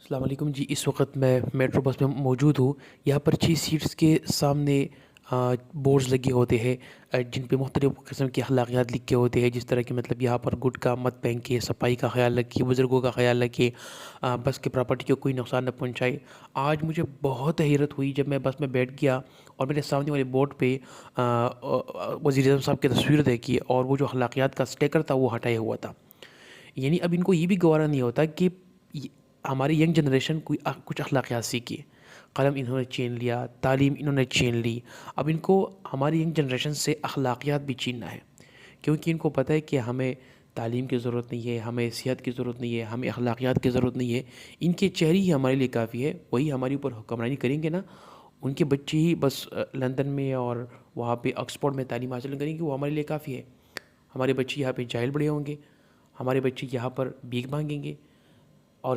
السلام علیکم جی، اس وقت میں میٹرو بس میں موجود ہوں۔ یہاں پر 6 سیٹس کے سامنے بورڈز لگے ہوتے ہیں جن پہ مختلف قسم کے اخلاقیات لکھے ہوتے ہیں، جس طرح کہ مطلب یہاں پر گٹکا مت پھینکے، صفائی کا خیال رکھیے، بزرگوں کا خیال رکھیے، بس کے پراپرٹی کو کوئی نقصان نہ پہنچائے۔ آج مجھے بہت حیرت ہوئی جب میں بس میں بیٹھ گیا اور میرے سامنے والے بورڈ پہ وزیر اعظم صاحب کی تصویر دیکھی اور وہ جو اخلاقیات کا اسٹیکر تھا وہ ہٹایا ہوا تھا۔ یعنی اب ان کو یہ بھی گوارا نہیں ہوتا کہ ہماری ینگ جنریشن کوئی کچھ اخلاقیات سیکھے۔ قلم انہوں نے چھین لیا، تعلیم انہوں نے چھین لی، اب ان کو ہماری ینگ جنریشن سے اخلاقیات بھی چھیننا ہے، کیونکہ ان کو پتہ ہے کہ ہمیں تعلیم کی ضرورت نہیں ہے، ہمیں صحت کی ضرورت نہیں ہے، ہمیں اخلاقیات کی ضرورت نہیں ہے۔ ان کے چہرے ہی ہمارے لیے کافی ہے، وہی ہمارے اوپر حکمرانی کریں گے نا۔ ان کے بچے ہی بس لندن میں اور وہاں پہ آکسفورڈ میں تعلیم حاصل کریں گے، وہ ہمارے لیے کافی ہے۔ ہمارے بچے یہاں پہ جاہل بڑے ہوں گے، ہمارے بچے یہاں پر بھیک مانگیں گے،